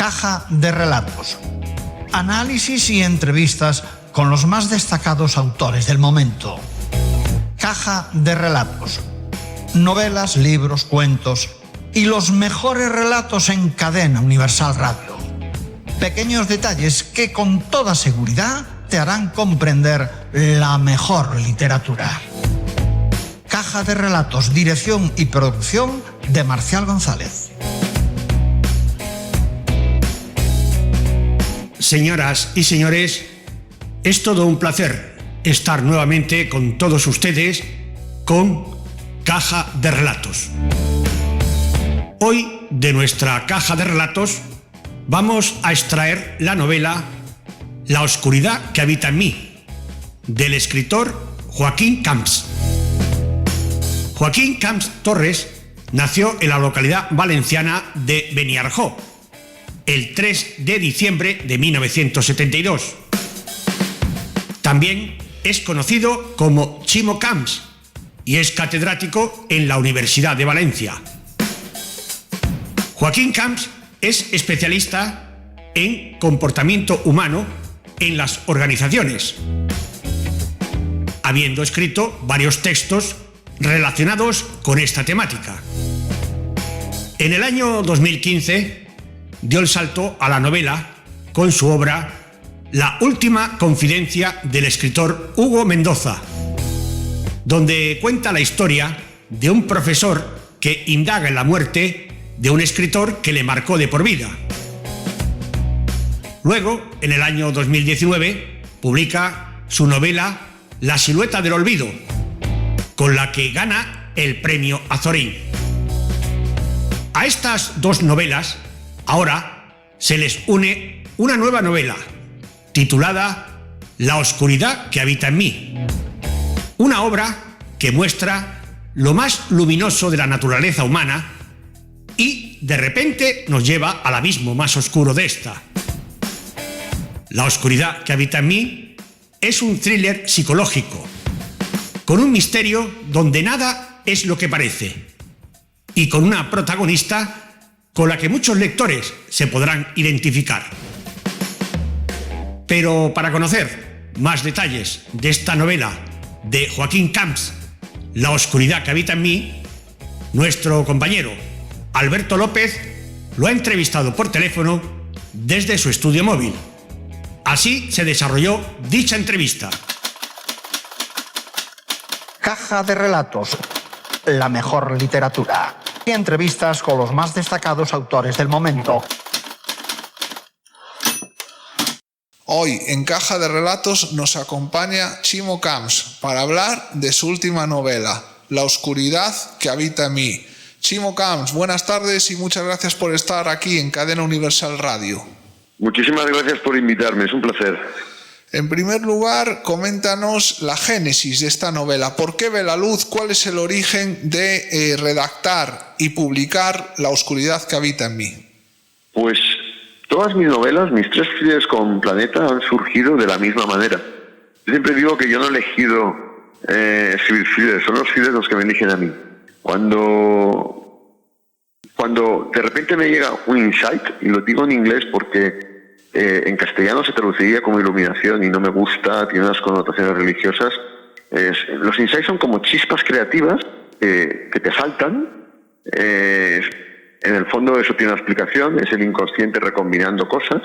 Caja de relatos. Análisis y entrevistas con los más destacados autores del momento. Caja de relatos. Novelas, libros, cuentos y los mejores relatos en Cadena Universal Radio. Pequeños detalles que con toda seguridad te harán comprender la mejor literatura. Caja de relatos, dirección y producción de Marcial González. Señoras y señores, es todo un placer estar nuevamente con todos ustedes con Caja de Relatos. Hoy, de nuestra Caja de Relatos, vamos a extraer la novela La oscuridad que habita en mí, del escritor Joaquín Camps. Joaquín Camps Torres nació en la localidad valenciana de Beniarjó, el 3 de diciembre de 1972. También es conocido como Chimo Camps y es catedrático en la Universidad de Valencia. Joaquín Camps es especialista en comportamiento humano en las organizaciones, habiendo escrito varios textos relacionados con esta temática. En el año 2015 dio el salto a la novela con su obra La última confidencia del escritor Hugo Mendoza, donde cuenta la historia de un profesor que indaga en la muerte de un escritor que le marcó de por vida. Luego, en el año 2019, publica su novela La silueta del olvido, con la que gana el premio Azorín. A estas dos novelas, ahora se les une una nueva novela, titulada La oscuridad que habita en mí. Una obra que muestra lo más luminoso de la naturaleza humana y, de repente, nos lleva al abismo más oscuro de esta. La oscuridad que habita en mí es un thriller psicológico, con un misterio donde nada es lo que parece, y con una protagonista con la que muchos lectores se podrán identificar. Pero para conocer más detalles de esta novela de Joaquín Camps, La oscuridad que habita en mí, nuestro compañero Alberto López lo ha entrevistado por teléfono desde su estudio móvil. Así se desarrolló dicha entrevista. Caja de relatos, la mejor literatura. Y entrevistas con los más destacados autores del momento. Hoy en Caja de Relatos nos acompaña Chimo Camps para hablar de su última novela, La oscuridad que habita en mí. Chimo Camps, buenas tardes y muchas gracias por estar aquí en Cadena Universal Radio. Muchísimas gracias por invitarme, es un placer. En primer lugar, coméntanos la génesis de esta novela. ¿Por qué ve la luz? ¿Cuál es el origen de redactar y publicar La oscuridad que habita en mí? Pues todas mis novelas, mis 3 thrillers con Planeta, han surgido de la misma manera. Yo siempre digo que yo no he elegido escribir thrillers, son los thrillers los que me eligen a mí. Cuando de repente me llega un insight, y lo digo en inglés porque en castellano se traduciría como iluminación y no me gusta, tiene unas connotaciones religiosas. Los insights son como chispas creativas que te saltan. En el fondo eso tiene una explicación, es el inconsciente recombinando cosas,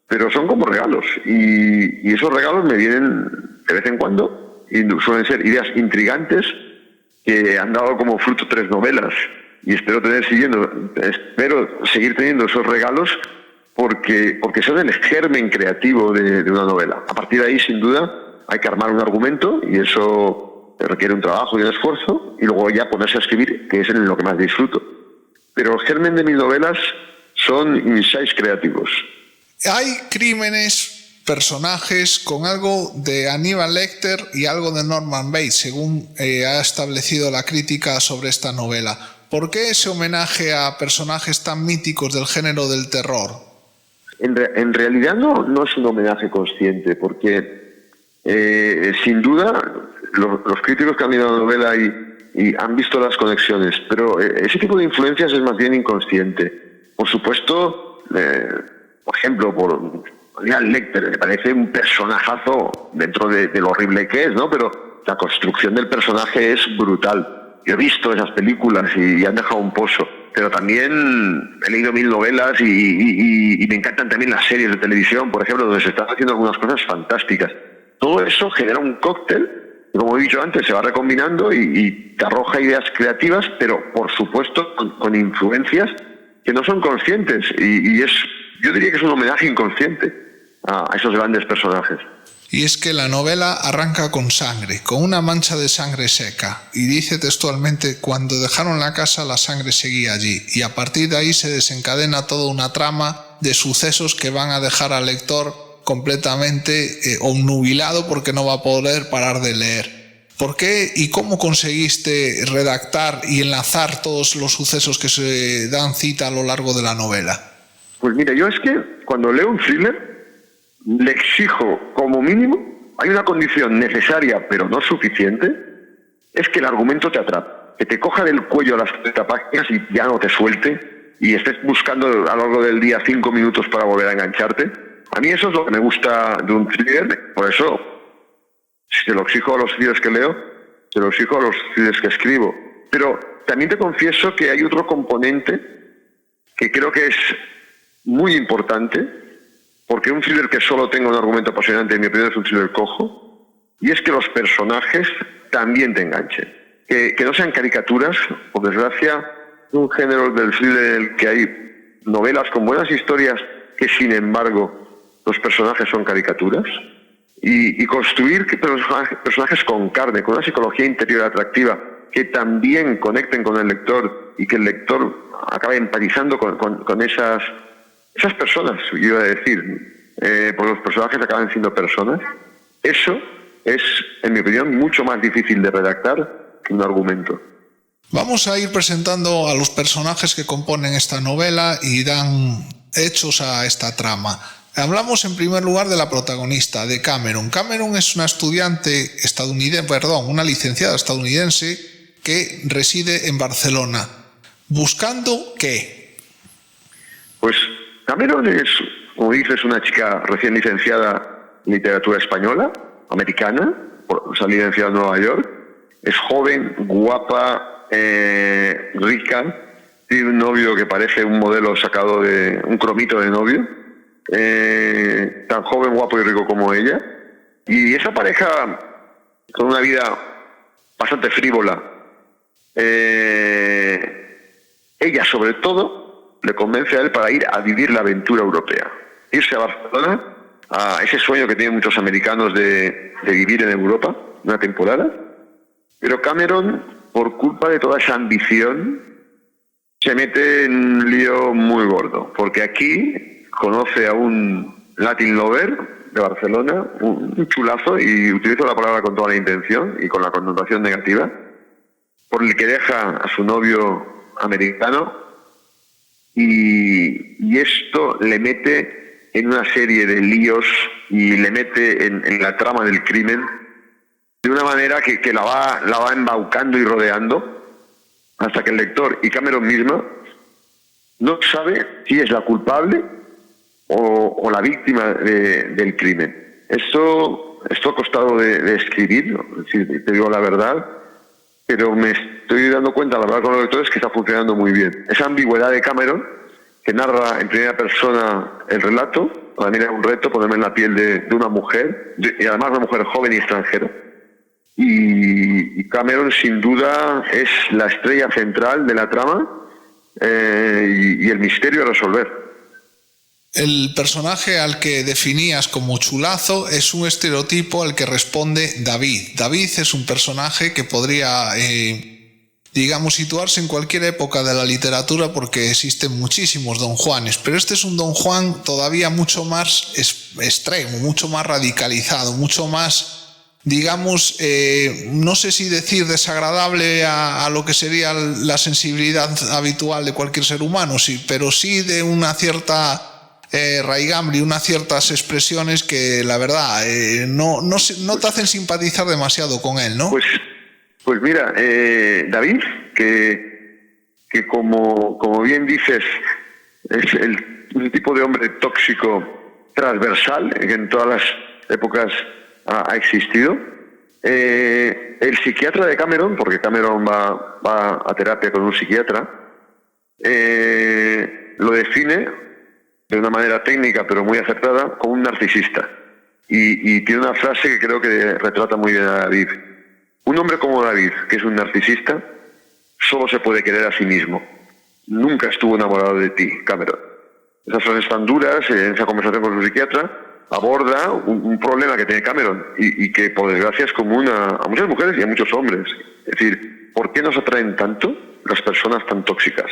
pero son como regalos. Y esos regalos me vienen de vez en cuando y suelen ser ideas intrigantes que han dado como fruto 3 novelas. Y espero seguir teniendo esos regalos porque son el germen creativo de una novela. A partir de ahí, sin duda, hay que armar un argumento y eso requiere un trabajo y un esfuerzo, y luego ya ponerse a escribir, que es en lo que más disfruto. Pero el germen de mis novelas son insights creativos. Hay crímenes, personajes con algo de Aníbal Lecter y algo de Norman Bates, según ha establecido la crítica sobre esta novela. ¿Por qué ese homenaje a personajes tan míticos del género del terror? En realidad no es un homenaje consciente, porque sin duda los críticos que han leído la novela y han visto las conexiones, pero ese tipo de influencias es más bien inconsciente. Por supuesto, por ejemplo, por Hannibal Lecter, me parece un personajazo dentro de lo horrible que es, ¿no? Pero la construcción del personaje es brutal. Yo he visto esas películas y han dejado un pozo, pero también he leído 1000 novelas y me encantan también las series de televisión, por ejemplo, donde se están haciendo algunas cosas fantásticas. Todo eso genera un cóctel que, como he dicho antes, se va recombinando y te arroja ideas creativas, pero por supuesto con influencias que no son conscientes, y yo diría que es un homenaje inconsciente a esos grandes personajes. Y es que la novela arranca con sangre, con una mancha de sangre seca, y dice textualmente: cuando dejaron la casa la sangre seguía allí, y a partir de ahí se desencadena toda una trama de sucesos que van a dejar al lector completamente obnubilado, porque no va a poder parar de leer. ¿Por qué y cómo conseguiste redactar y enlazar todos los sucesos que se dan cita a lo largo de la novela? Pues mira, yo es que cuando leo un thriller le exijo como mínimo, hay una condición necesaria pero no suficiente, es que el argumento te atrape, que te coja del cuello a las 30 páginas y ya no te suelte y estés buscando a lo largo del día 5 minutos para volver a engancharte. A mí eso es lo que me gusta de un thriller, por eso si te lo exijo a los thrillers que leo, te lo exijo a los thrillers que escribo. Pero también te confieso que hay otro componente que creo que es muy importante, porque un thriller que solo tenga un argumento apasionante, en mi opinión, es un thriller cojo, y es que los personajes también te enganchen. Que no sean caricaturas. Por desgracia, un género del thriller en el que hay novelas con buenas historias que, sin embargo, los personajes son caricaturas. Y construir personajes con carne, con una psicología interior atractiva, que también conecten con el lector y que el lector acabe empatizando con esas personas, yo iba a decir, porque los personajes acaban siendo personas. Eso es, en mi opinión, mucho más difícil de redactar que un argumento. Vamos a ir presentando a los personajes que componen esta novela y dan hechos a esta trama. Hablamos en primer lugar de la protagonista, de Cameron. Cameron es una una licenciada estadounidense que reside en Barcelona. ¿Buscando qué? Pues Cameron es, como dices, una chica recién licenciada en literatura española, americana, licenciada en Nueva York. Es joven, guapa, rica, tiene un novio que parece un modelo sacado de un cromito de novio, tan joven, guapo y rico como ella. Y esa pareja, con una vida bastante frívola, ella sobre todo le convence a él para ir a vivir la aventura europea, irse a Barcelona, a ese sueño que tienen muchos americanos de vivir en Europa una temporada. Pero Cameron, por culpa de toda esa ambición, se mete en un lío muy gordo, porque aquí conoce a un Latin lover de Barcelona, un chulazo, y utilizo la palabra con toda la intención y con la connotación negativa, por el que deja a su novio americano, y esto le mete en una serie de líos y le mete en la trama del crimen de una manera que la va embaucando y rodeando hasta que el lector y Cameron misma no sabe si es la culpable o la víctima del crimen. Esto ha costado de escribir, si te digo la verdad, pero me estoy dando cuenta al hablar con los lectores que está funcionando muy bien. Esa ambigüedad de Cameron, que narra en primera persona el relato, para mí era un reto ponerme en la piel de una mujer, y además una mujer joven y extranjera. Y Cameron sin duda es la estrella central de la trama y el misterio a resolver. El personaje al que definías como chulazo es un estereotipo al que responde David. David es un personaje que podría, situarse en cualquier época de la literatura, porque existen muchísimos Don Juanes, pero este es un Don Juan todavía mucho más extremo, mucho más radicalizado, mucho más, no sé si decir desagradable a lo que sería la sensibilidad habitual de cualquier ser humano, sí, pero sí de una cierta raigambre y unas ciertas expresiones que la verdad no te hacen simpatizar demasiado con él, ¿no? Pues mira, David, que como bien dices, es un tipo de hombre tóxico transversal que en todas las épocas ha existido. El psiquiatra de Cameron, porque Cameron va a terapia con un psiquiatra, lo define de una manera técnica pero muy acertada como un narcisista. Y tiene una frase que creo que retrata muy bien a David. Un hombre como David, que es un narcisista, solo se puede querer a sí mismo. Nunca estuvo enamorado de ti, Cameron. Esas frases tan duras, en esa conversación con su psiquiatra, aborda un problema que tiene Cameron y que, por desgracia, es común a muchas mujeres y a muchos hombres. Es decir, ¿por qué nos atraen tanto las personas tan tóxicas?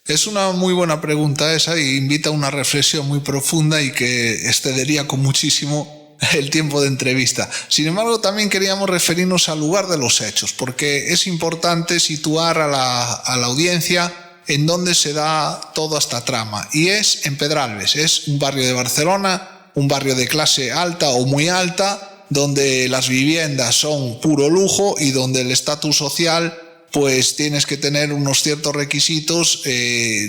Es una muy buena pregunta esa y invita a una reflexión muy profunda y que excedería con muchísimo el tiempo de entrevista. Sin embargo, también queríamos referirnos al lugar de los hechos, porque es importante situar a la audiencia en dónde se da toda esta trama. Y es en Pedralbes, es un barrio de Barcelona, un barrio de clase alta o muy alta, donde las viviendas son puro lujo y donde el estatus social, pues tienes que tener unos ciertos requisitos,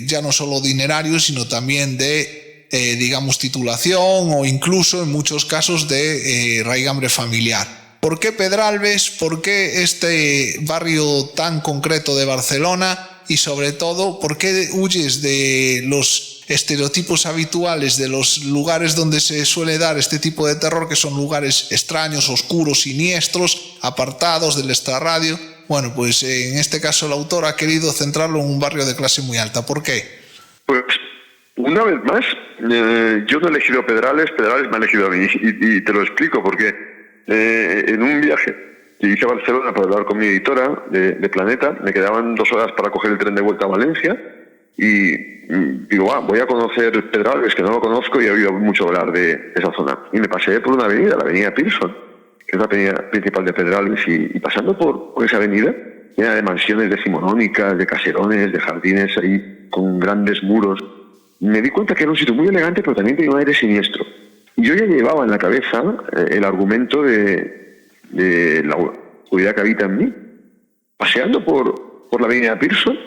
ya no solo dinerarios, sino también de, digamos, titulación o incluso en muchos casos de raigambre familiar. ¿Por qué Pedralbes? ¿Por qué este barrio tan concreto de Barcelona? Y sobre todo, ¿por qué huyes de los estereotipos habituales de los lugares donde se suele dar este tipo de terror, que son lugares extraños, oscuros, siniestros, apartados del extrarradio? Bueno, pues en este caso el autor ha querido centrarlo en un barrio de clase muy alta. ¿Por qué? Pues, una vez más, yo no he elegido Pedralbes me ha elegido a mí. Y te lo explico, porque en un viaje que hice a Barcelona para hablar con mi editora de Planeta, me quedaban 2 horas para coger el tren de vuelta a Valencia y digo, voy a conocer Pedralbes, que no lo conozco y he oído mucho hablar de esa zona. Y me pasé por una avenida, la avenida Pearson, que es la avenida principal de Pedralbes, y pasando por esa avenida, llena de mansiones decimonónicas, de caserones, de jardines ahí con grandes muros, me di cuenta que era un sitio muy elegante, pero también tenía un aire siniestro. Y yo ya llevaba en la cabeza el argumento de la oscuridad que habita en mí. Paseando por la avenida Pearson,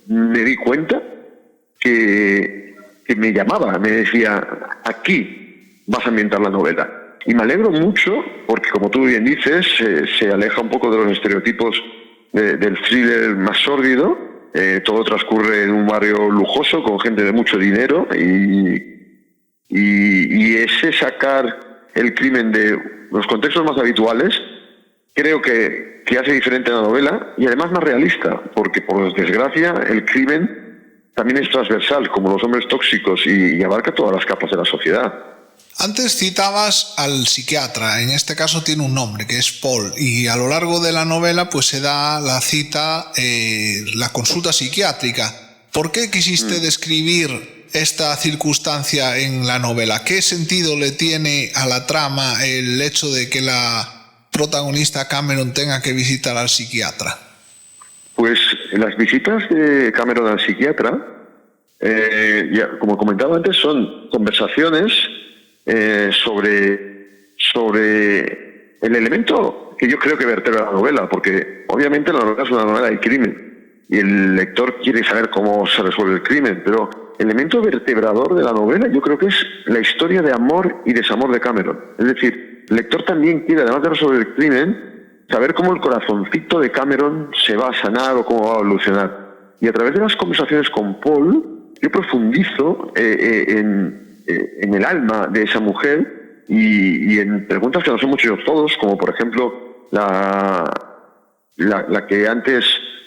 me di cuenta que me llamaba, me decía, aquí vas a ambientar la novela. Y me alegro mucho porque, como tú bien dices, se aleja un poco de los estereotipos del thriller más sórdido. Todo transcurre en un barrio lujoso con gente de mucho dinero y ese sacar el crimen de los contextos más habituales creo que hace diferente la novela y además más realista, porque por desgracia el crimen también es transversal, como los hombres tóxicos, y abarca todas las capas de la sociedad. Antes citabas al psiquiatra, en este caso tiene un nombre, que es Paul, y a lo largo de la novela pues se da la cita, la consulta psiquiátrica. ¿Por qué quisiste describir esta circunstancia en la novela? ¿Qué sentido le tiene a la trama el hecho de que la protagonista Cameron tenga que visitar al psiquiatra? Pues las visitas de Cameron al psiquiatra, ya, como comentaba antes, son conversaciones sobre el elemento que yo creo que vertebra la novela, porque obviamente la novela es una novela de crimen y el lector quiere saber cómo se resuelve el crimen, pero el elemento vertebrador de la novela yo creo que es la historia de amor y desamor de Cameron. Es decir, el lector también quiere, además de resolver el crimen, saber cómo el corazoncito de Cameron se va a sanar o cómo va a evolucionar. Y a través de las conversaciones con Paul, yo profundizo en el alma de esa mujer y en preguntas que nos hemos hecho todos, como por ejemplo la que antes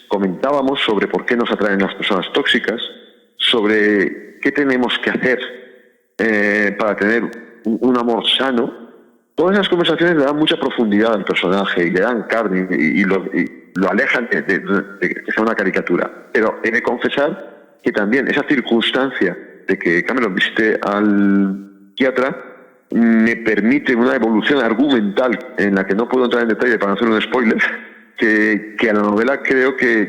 comentábamos sobre por qué nos atraen las personas tóxicas, sobre qué tenemos que hacer para tener un amor sano. Todas esas conversaciones le dan mucha profundidad al personaje y le dan carne y lo alejan de que sea una caricatura. Pero he de confesar que también esa circunstancia de que Cameron visite al psiquiatra me permite una evolución argumental en la que no puedo entrar en detalle para no hacer un spoiler, que a la novela creo que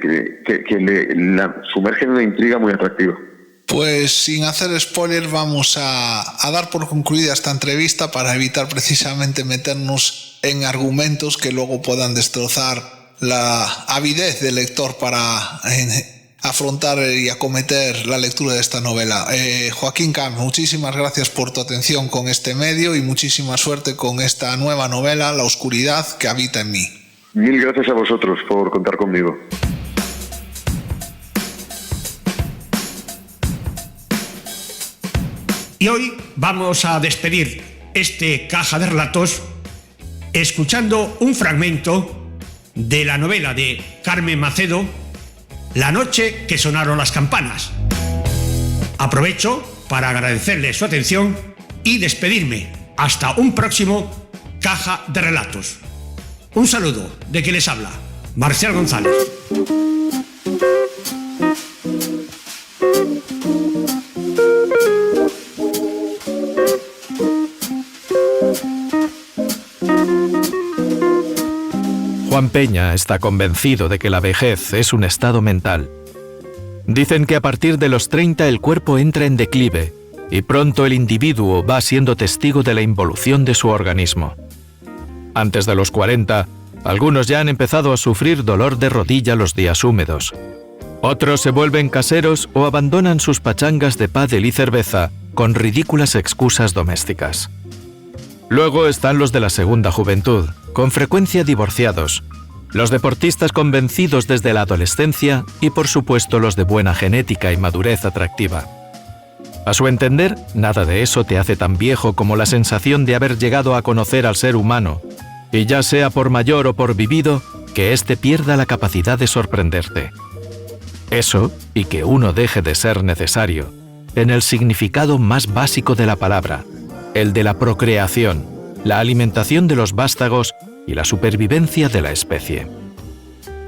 la sumerge en una intriga muy atractiva. Pues sin hacer spoiler vamos a dar por concluida esta entrevista para evitar precisamente meternos en argumentos que luego puedan destrozar la avidez del lector para afrontar y acometer la lectura de esta novela. Joaquín Camps, muchísimas gracias por tu atención con este medio y muchísima suerte con esta nueva novela, La oscuridad que habita en mí. Mil gracias a vosotros por contar conmigo. Y hoy vamos a despedir este Caja de Relatos escuchando un fragmento de la novela de Carmen Macedo, La noche que sonaron las campanas. Aprovecho para agradecerle su atención y despedirme. Hasta un próximo Caja de Relatos. Un saludo de quien les habla, Marcial González. Juan Peña está convencido de que la vejez es un estado mental. Dicen que a partir de los 30 el cuerpo entra en declive y pronto el individuo va siendo testigo de la involución de su organismo. Antes de los 40, algunos ya han empezado a sufrir dolor de rodilla los días húmedos. Otros se vuelven caseros o abandonan sus pachangas de pádel y cerveza con ridículas excusas domésticas. Luego están los de la segunda juventud, con frecuencia divorciados, los deportistas convencidos desde la adolescencia y, por supuesto, los de buena genética y madurez atractiva. A su entender, nada de eso te hace tan viejo como la sensación de haber llegado a conocer al ser humano, y ya sea por mayor o por vivido, que éste pierda la capacidad de sorprenderte. Eso, y que uno deje de ser necesario, en el significado más básico de la palabra, el de la procreación, la alimentación de los vástagos y la supervivencia de la especie.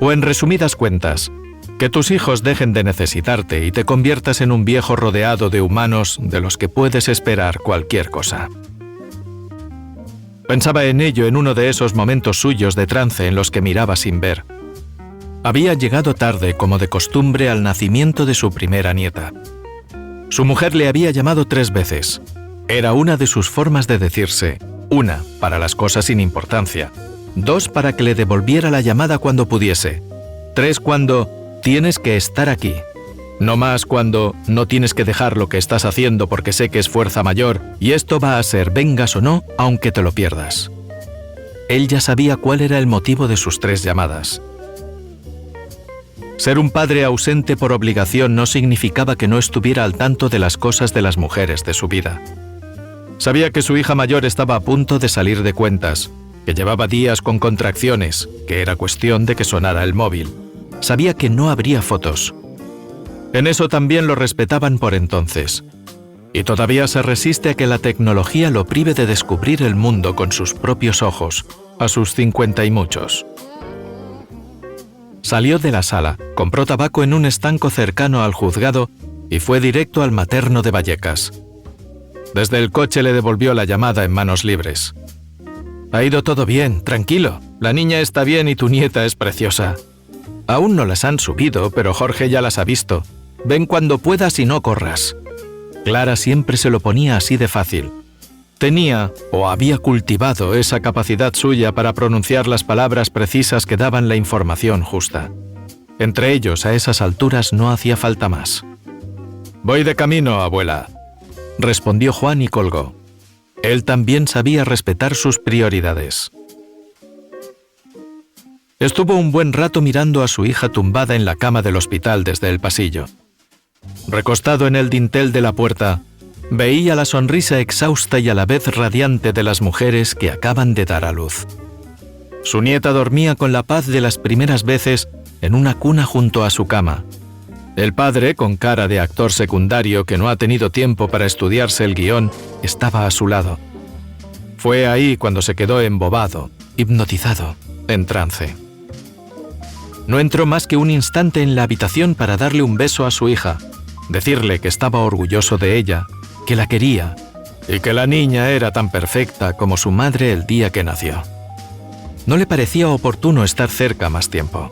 O en resumidas cuentas, que tus hijos dejen de necesitarte y te conviertas en un viejo rodeado de humanos de los que puedes esperar cualquier cosa. Pensaba en ello en uno de esos momentos suyos de trance en los que miraba sin ver. Había llegado tarde, como de costumbre, al nacimiento de su primera nieta. Su mujer le había llamado 3 veces. Era una de sus formas de decirse: 1, para las cosas sin importancia; 2, para que le devolviera la llamada cuando pudiese; 3, cuando tienes que estar aquí; no más cuando no tienes que dejar lo que estás haciendo porque sé que es fuerza mayor y esto va a ser, vengas o no, aunque te lo pierdas. Él ya sabía cuál era el motivo de sus 3 llamadas. Ser un padre ausente por obligación no significaba que no estuviera al tanto de las cosas de las mujeres de su vida. Sabía que su hija mayor estaba a punto de salir de cuentas, que llevaba días con contracciones, que era cuestión de que sonara el móvil. Sabía que no habría fotos. En eso también lo respetaban por entonces. Y todavía se resiste a que la tecnología lo prive de descubrir el mundo con sus propios ojos, a sus 50 y muchos. Salió de la sala, compró tabaco en un estanco cercano al juzgado y fue directo al materno de Vallecas. Desde el coche le devolvió la llamada en manos libres. Ha ido todo bien, tranquilo. La niña está bien y tu nieta es preciosa. Aún no las han subido, pero Jorge ya las ha visto. Ven cuando puedas y no corras. Clara siempre se lo ponía así de fácil. Tenía o había cultivado esa capacidad suya para pronunciar las palabras precisas que daban la información justa. Entre ellos, a esas alturas, no hacía falta más. Voy de camino, abuela, respondió Juan y colgó. Él también sabía respetar sus prioridades. Estuvo un buen rato mirando a su hija tumbada en la cama del hospital desde el pasillo. Recostado en el dintel de la puerta, veía la sonrisa exhausta y a la vez radiante de las mujeres que acaban de dar a luz. Su nieta dormía con la paz de las primeras veces en una cuna junto a su cama. El padre, con cara de actor secundario que no ha tenido tiempo para estudiarse el guión, estaba a su lado. Fue ahí cuando se quedó embobado, hipnotizado, en trance. No entró más que un instante en la habitación para darle un beso a su hija, decirle que estaba orgulloso de ella, que la quería y que la niña era tan perfecta como su madre el día que nació. No le parecía oportuno estar cerca más tiempo.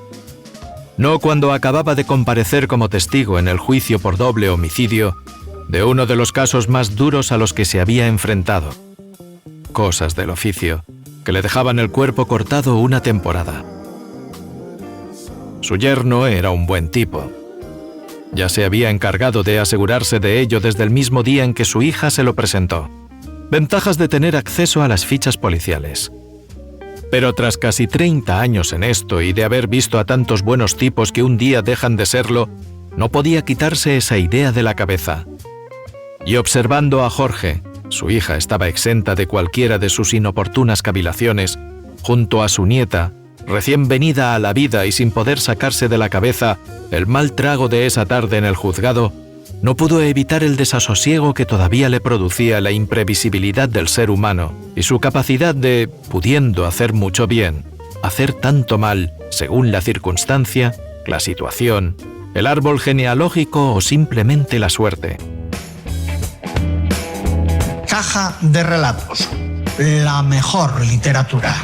No cuando acababa de comparecer como testigo en el juicio por doble homicidio de uno de los casos más duros a los que se había enfrentado. Cosas del oficio, que le dejaban el cuerpo cortado una temporada. Su yerno era un buen tipo. Ya se había encargado de asegurarse de ello desde el mismo día en que su hija se lo presentó. Ventajas de tener acceso a las fichas policiales. Pero tras casi 30 años en esto y de haber visto a tantos buenos tipos que un día dejan de serlo, no podía quitarse esa idea de la cabeza. Y observando a Jorge, su hija estaba exenta de cualquiera de sus inoportunas cavilaciones, junto a su nieta, recién venida a la vida y sin poder sacarse de la cabeza el mal trago de esa tarde en el juzgado, no pudo evitar el desasosiego que todavía le producía la imprevisibilidad del ser humano y su capacidad de, pudiendo hacer mucho bien, hacer tanto mal según la circunstancia, la situación, el árbol genealógico o simplemente la suerte. Caja de relatos. La mejor literatura.